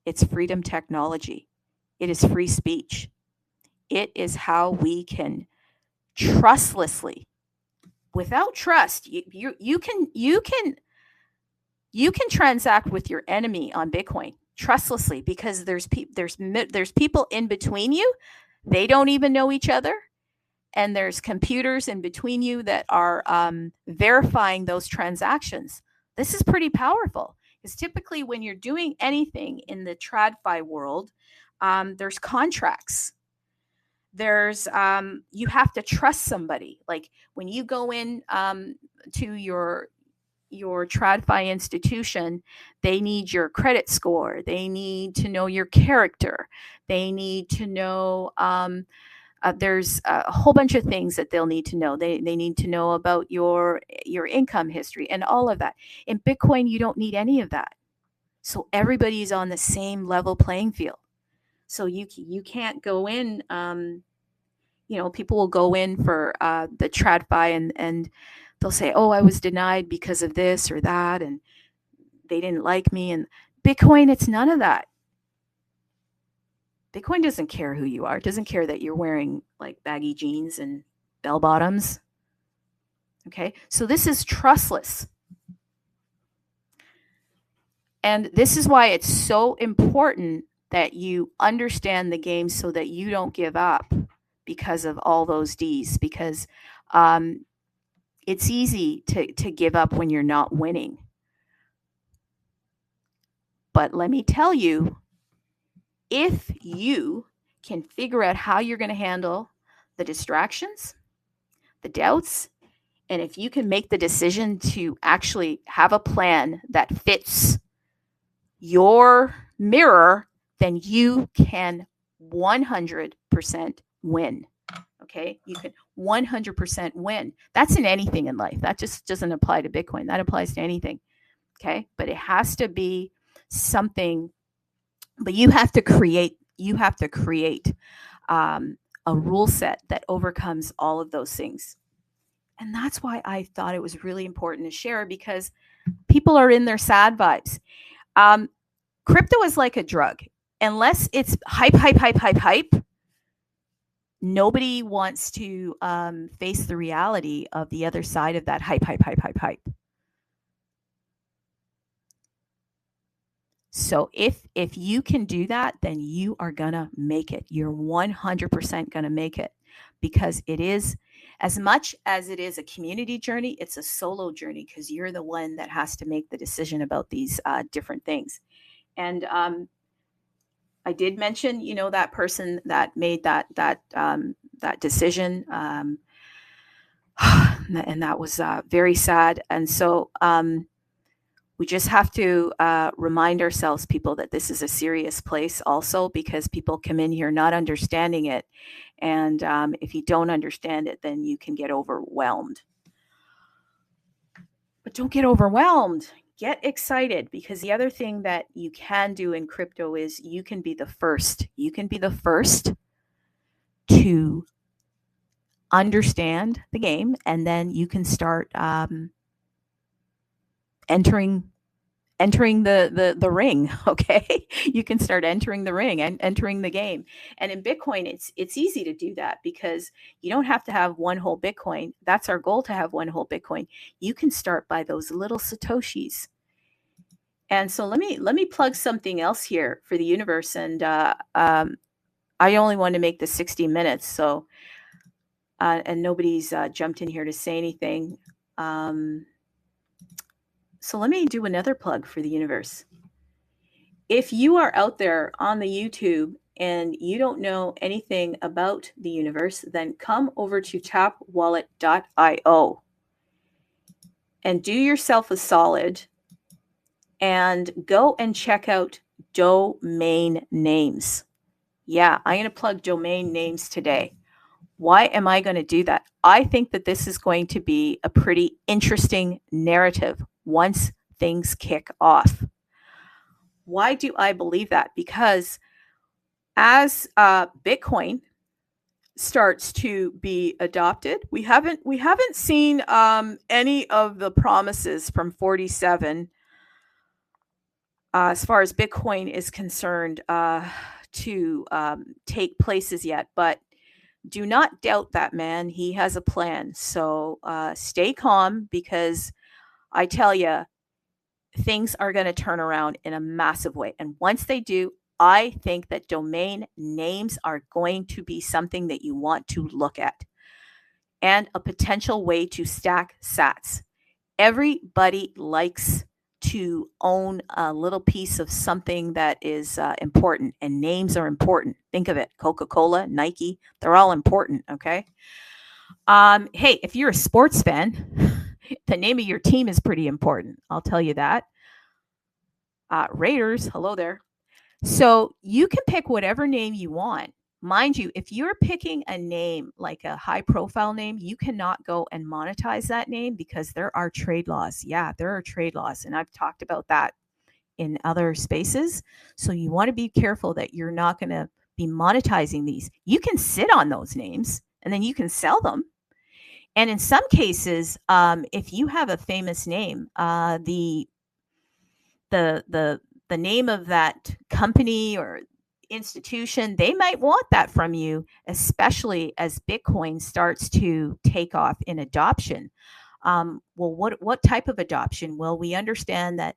It's freedom technology. It is free speech. It is how we can trustlessly, without trust, you can transact with your enemy on Bitcoin trustlessly, because there's people in between you. They don't even know each other, and there's computers in between you that are verifying those transactions. This is pretty powerful, because typically when you're doing anything in the TradFi world, there's contracts. There's you have to trust somebody. Like when you go in to your TradFi institution, they need your credit score. They need to know your character. They need to know, there's a whole bunch of things that they'll need to know. They need to know about your income history and all of that. In Bitcoin, you don't need any of that. So everybody's on the same level playing field. So you can't go in, people will go in for the TradFi, and they'll say, oh, I was denied because of this or that, and they didn't like me. And Bitcoin, it's none of that. Bitcoin doesn't care who you are. It doesn't care that you're wearing like baggy jeans and bell bottoms. Okay, so this is trustless. And this is why it's so important that you understand the game so that you don't give up because of all those Ds, because it's easy to give up when you're not winning. But let me tell you, if you can figure out how you're going to handle the distractions, the doubts, and if you can make the decision to actually have a plan that fits your mirror, then you can 100% win. Okay, you can 100% win. That's in anything in life. That just doesn't apply to Bitcoin. That applies to anything. Okay, but it has to be something. But you have to create. A rule set that overcomes all of those things. And that's why I thought it was really important to share, because people are in their sad vibes. Crypto is like a drug. Unless it's hype, nobody wants to face the reality of the other side of that hype. So if you can do that, then you are going to make it. You're 100% going to make it, because it is, as much as it is a community journey, it's a solo journey, because you're the one that has to make the decision about these different things. And I did mention, that person that made that decision, and that was very sad. And so we just have to remind ourselves, people, that this is a serious place also, because people come in here not understanding it. And if you don't understand it, then you can get overwhelmed. But don't get overwhelmed. Get excited, because the other thing that you can do in crypto is you can be the first. You can be the first to understand the game, and then you can start entering the ring. Okay, you can start entering the ring and entering the game. And in Bitcoin, it's easy to do that, because you don't have to have one whole Bitcoin. That's our goal, to have one whole Bitcoin. You can start by those little Satoshis. And so let me plug something else here for the universe. And I only wanted to make the 60 minutes, so and nobody's jumped in here to say anything. So let me do another plug for the universe. If you are out there on the YouTube and you don't know anything about the universe, then come over to tapwallet.io and do yourself a solid and go and check out domain names. Yeah, I'm going to plug domain names today. Why am I going to do that? I think that this is going to be a pretty interesting narrative once things kick off. Why do I believe that? Because as Bitcoin starts to be adopted, we haven't seen any of the promises from 47 as far as Bitcoin is concerned to take places yet. But do not doubt that man. He has a plan. So stay calm, because I tell you, things are going to turn around in a massive way. And once they do, I think that domain names are going to be something that you want to look at, and a potential way to stack sats. Everybody likes to own a little piece of something that is important, and names are important. Think of it. Coca-Cola, Nike, they're all important. Okay. Hey, if you're a sports fan, the name of your team is pretty important. I'll tell you that. Raiders, hello there. So you can pick whatever name you want. Mind you, if you're picking a name, like a high profile name, you cannot go and monetize that name because there are trade laws. Yeah, there are trade laws. And I've talked about that in other spaces. So you want to be careful that you're not going to be monetizing these. You can sit on those names and then you can sell them. And in some cases, if you have a famous name, the name of that company or institution, they might want that from you, especially as Bitcoin starts to take off in adoption. Well, what type of adoption? Well, we understand that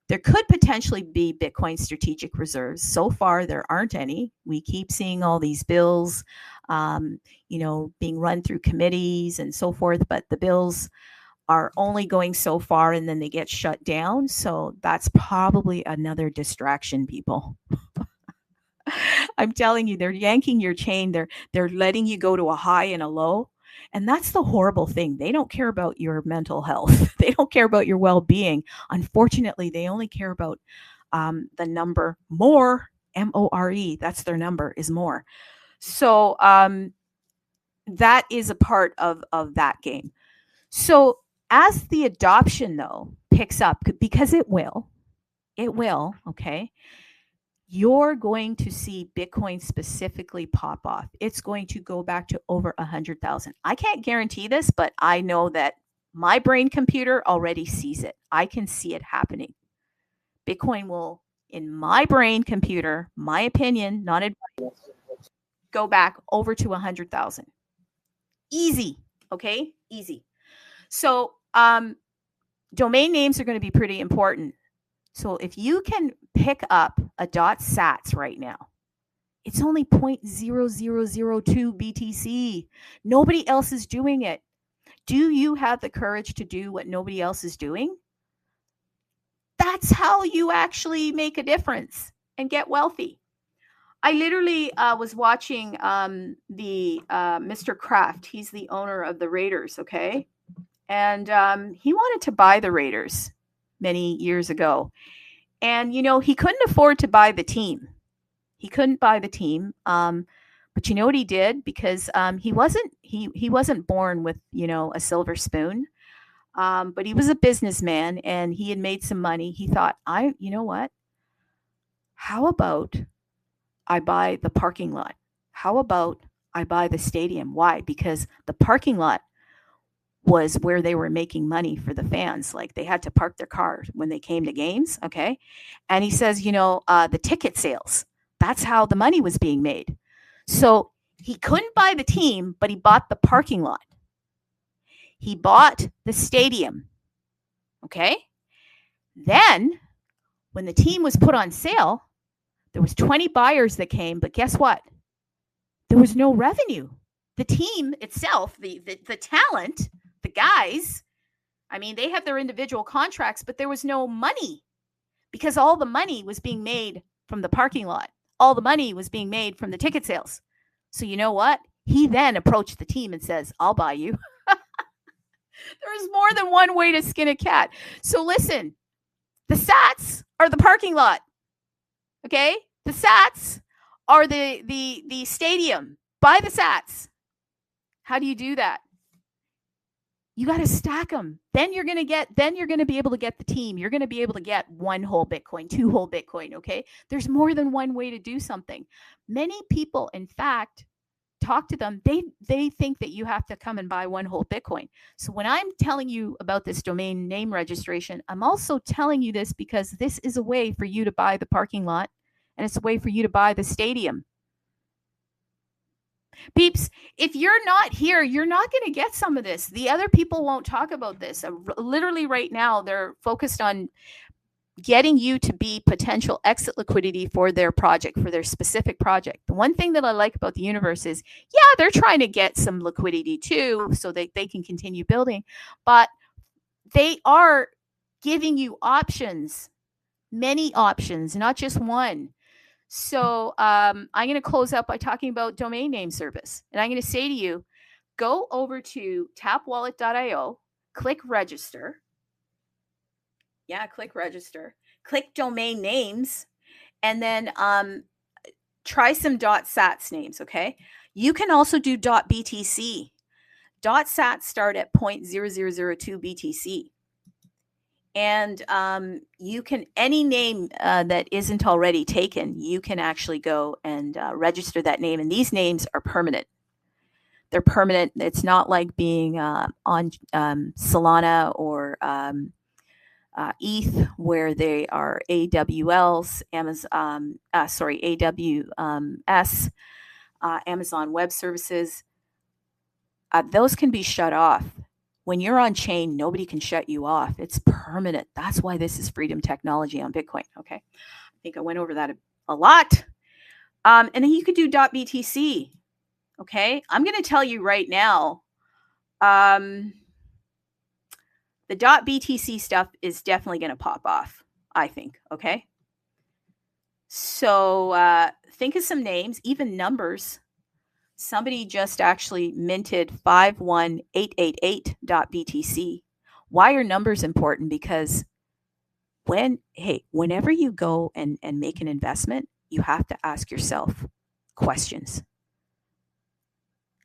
there could potentially be Bitcoin strategic reserves. So far, there aren't any. We keep seeing all these bills, being run through committees and so forth, but the bills are only going so far and then they get shut down. So that's probably another distraction, people. I'm telling you, they're yanking your chain. They're letting you go to a high and a low. And that's the horrible thing. They don't care about your mental health. They don't care about your well-being. Unfortunately, they only care about the number more, M-O-R-E. That's their number, is more. So that is a part of that game. So as the adoption, though, picks up, because it will, okay, you're going to see Bitcoin specifically pop off. It's going to go back to over 100,000. I can't guarantee this, but I know that my brain computer already sees it. I can see it happening. Bitcoin will, in my brain computer, my opinion, not advice, go back over to 100,000. Easy, okay? Easy. So domain names are going to be pretty important. So if you can pick up a .sats right now, it's only 0.0002 BTC. Nobody else is doing it. Do you have the courage to do what nobody else is doing? That's how you actually make a difference and get wealthy. I literally was watching the Mr. Kraft. He's the owner of the Raiders, okay? And he wanted to buy the Raiders many years ago. And, he couldn't afford to buy the team. He couldn't buy the team. But you know what he did? Because he wasn't born with, a silver spoon. But he was a businessman and he had made some money. He thought, you know what? How about I buy the parking lot? How about I buy the stadium? Why? Because the parking lot was where they were making money for the fans. Like, they had to park their cars when they came to games. Okay. And he says, the ticket sales, that's how the money was being made. So he couldn't buy the team, but he bought the parking lot. He bought the stadium. Okay. Then when the team was put on sale, there was 20 buyers that came, but guess what? there was no revenue. The team itself, the talent, the guys, I mean, they have their individual contracts, but there was no money because all the money was being made from the parking lot. All the money was being made from the ticket sales. So you know what? He then approached the team and says, I'll buy you. There's more than one way to skin a cat. So listen, the sats are the parking lot. Okay? The sats are the stadium. Buy the sats. How do you do that? You got to stack them. Then you're going to be able to get the team. You're going to be able to get 1 whole Bitcoin, 2 whole Bitcoin, okay? There's more than one way to do something. Many people, in fact, talk to them. They think that you have to come and buy 1 whole Bitcoin. So when I'm telling you about this domain name registration, I'm also telling you this because this is a way for you to buy the parking lot, and it's a way for you to buy the stadium. Peeps, if you're not here, you're not going to get some of this. The other people won't talk about this. Literally right now, they're focused on getting you to be potential exit liquidity for their project, for their specific project. The one thing that I like about the universe is, yeah, they're trying to get some liquidity too so that they can continue building, but they are giving you options, many options, not just one. So I'm going to close up by talking about domain name service. And I'm going to say to you, go over to tapwallet.io, click register. Yeah, click register. Click domain names, and then try some .sats names, okay? You can also do .btc. .sats start at 0.0002 BTC. And you can, any name that isn't already taken, you can actually go and register that name. And these names are permanent. They're permanent. It's not like being on Solana or ETH, where they are AWLs, AWS, Amazon Web Services. Those can be shut off. When you're on chain, nobody can shut you off. It's permanent. That's why this is freedom technology on Bitcoin. Okay. I think I went over that a lot. And then you could do .btc. Okay. I'm going to tell you right now, the .btc stuff is definitely going to pop off, I think. Okay. So think of some names, even numbers. Somebody just actually minted 51888.btc. Why are numbers important? Because whenever you go and make an investment, you have to ask yourself questions.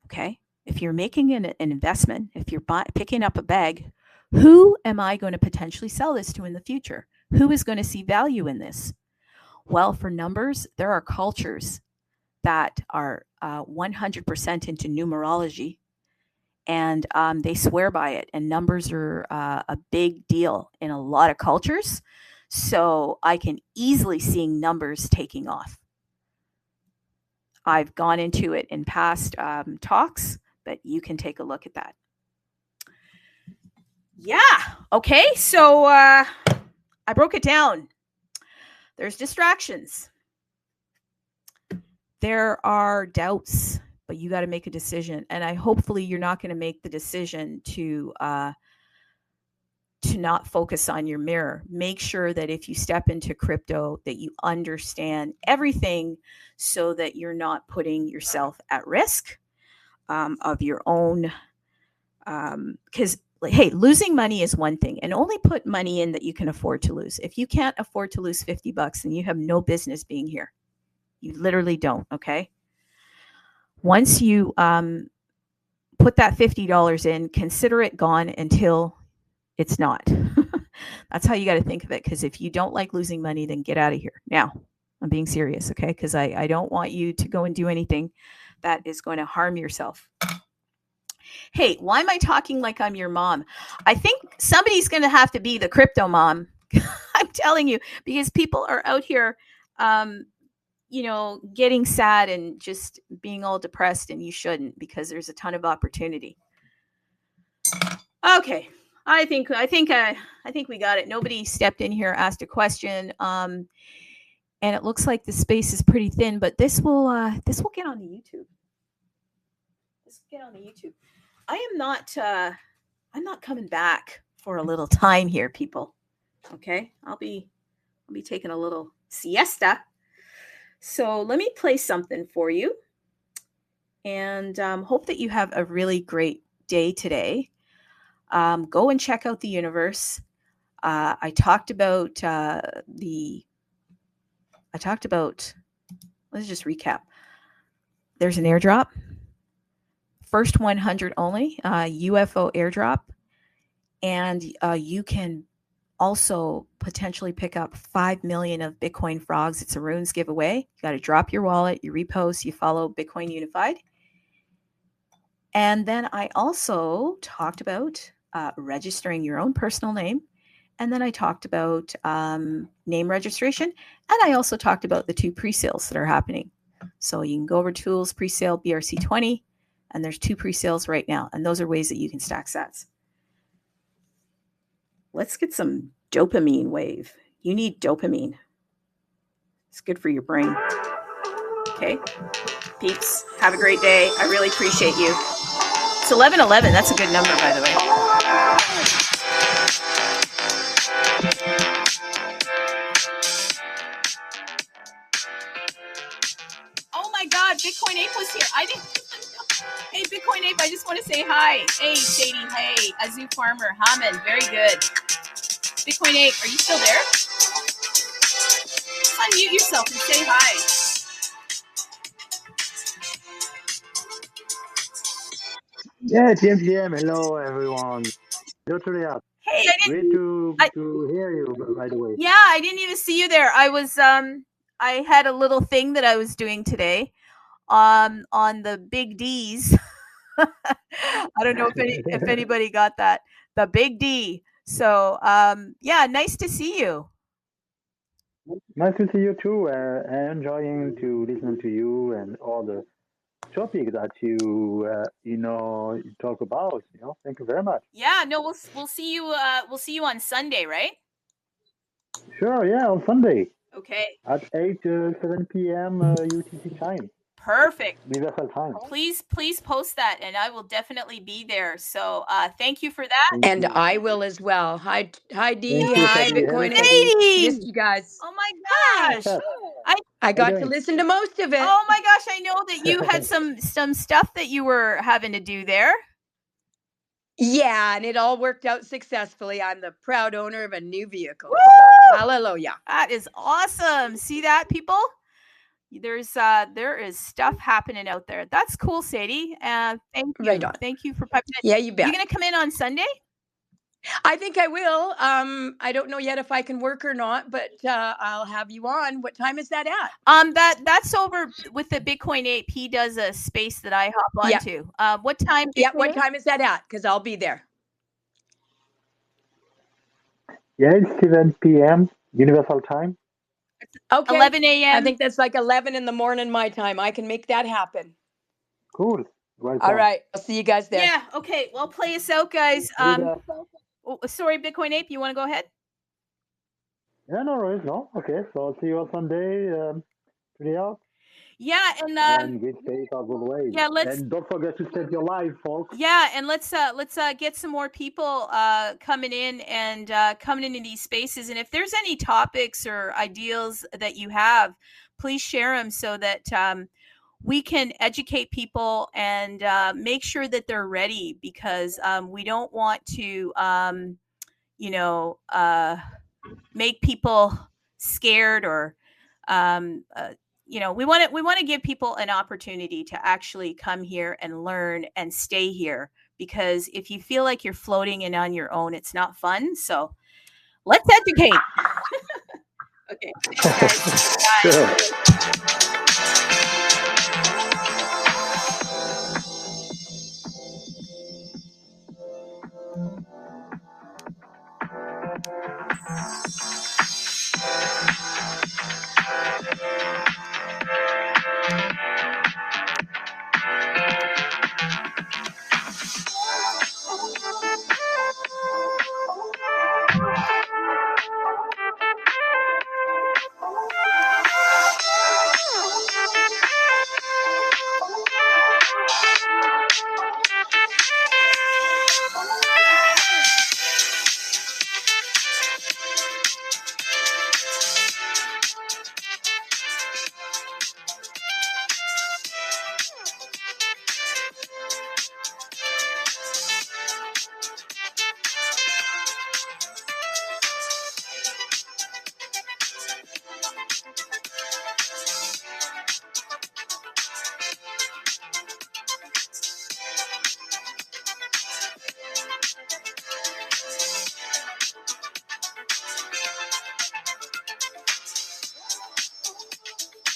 Okay? If you're making an investment, if you're picking up a bag, who am I going to potentially sell this to in the future? Who is going to see value in this? Well, for numbers, there are cultures that are 100% into numerology, and they swear by it. And numbers are a big deal in a lot of cultures. So I can easily see numbers taking off. I've gone into it in past talks, but you can take a look at that. Yeah. Okay. So I broke it down. There's distractions. There are doubts, but you got to make a decision. And hopefully you're not going to make the decision to not focus on your mirror. Make sure that if you step into crypto, that you understand everything so that you're not putting yourself at risk of your own. Because hey, losing money is one thing, and only put money in that you can afford to lose. If you can't afford to lose $50, then you have no business being here. You literally don't, okay? Once you put that $50 in, consider it gone until it's not. That's how you got to think of it, because if you don't like losing money, then get out of here. Now, I'm being serious, okay? Because I don't want you to go and do anything that is going to harm yourself. Hey, why am I talking like I'm your mom? I think somebody's going to have to be the crypto mom. I'm telling you, because people are out here getting sad and just being all depressed, and you shouldn't, because there's a ton of opportunity. Okay. I think we got it. Nobody stepped in here, asked a question. And it looks like the space is pretty thin, but this will get on the YouTube. let's get on the YouTube. I'm not coming back for a little time here, people. Okay, I'll be taking a little siesta. So let me play something for you, and hope that you have a really great day today. Go and check out the universe. I talked about let's just recap. There's an airdrop. First 100 only, UFO airdrop. And you can also potentially pick up 5 million of Bitcoin frogs. It's a runes giveaway. You got to drop your wallet, you repost, you follow Bitcoin Unified. And then I also talked about registering your own personal name. And then I talked about name registration. And I also talked about the 2 pre-sales that are happening. So you can go over tools, pre-sale, BRC20, and there's 2 pre-sales right now. And those are ways that you can stack sats. Let's get some dopamine wave. You need dopamine. It's good for your brain. Okay, peeps, have a great day. I really appreciate you. It's 11:11. That's a good number, by the way. Oh my God, Bitcoin Ape was here. I didn't. Hey, Bitcoin Ape, I just want to say hi. Hey, Sadie. Hey, Azu Farmer, Hammond. Very good. Bitcoin Ape, are you still there? Unmute yourself and say hi. Yeah, TM. Hello, everyone. Hello, Julia. Hey, Great to hear you, by the way. Yeah, I didn't even see you there. I was I had a little thing that I was doing today on the big D's. I don't know if anybody got that. The big D. So yeah, nice to see you. Nice to see you too. Enjoying to listen to you and all the topics that you talk about. Thank you very much. Yeah, no, we'll see you. We'll see you on Sunday, right? Sure. Yeah, on Sunday. Okay. At 7 p.m. UTC time. Perfect. Universal time. Please post that, and I will definitely be there. So thank you for that. And I will as well. Hi Dee. Hi, Bitcoin. Missed you guys. Oh my gosh. I got to listen to most of it. Oh my gosh, I know that you had some stuff that you were having to do there. Yeah, and it all worked out successfully. I'm the proud owner of a new vehicle. So, hallelujah. That is awesome. See that, people? There is stuff happening out there. That's cool, Sadie. Thank you. Right on. Thank you for piping in. Yeah, you bet. You gonna come in on Sunday? I think I will. I don't know yet if I can work or not, but I'll have you on. What time is that at? That's over with the Bitcoin Ape. He does a space that I hop onto. Yeah. What time? Yeah, what time is that at? Because I'll be there. Yeah, it's 7 p.m. Universal time. Okay. 11 a.m. I think that's like 11 in the morning my time. I can make that happen. Cool. Right. All right. I'll see you guys there. Yeah. Okay. Well, play us out, guys. Sorry, Bitcoin Ape. You want to go ahead? Yeah, no worries. No. Okay. So I'll see you on Sunday. Pretty out. Yeah, and good days as always. Yeah, and don't forget to save your life, folks. Yeah, and let's get some more people coming in and coming into these spaces. And if there's any topics or ideals that you have, please share them so that we can educate people and make sure that they're ready, because we don't want to make people scared, or we want to give people an opportunity to actually come here and learn and stay here, because if you feel like you're floating in on your own, it's not fun. So let's educate. Okay. Guys, bye.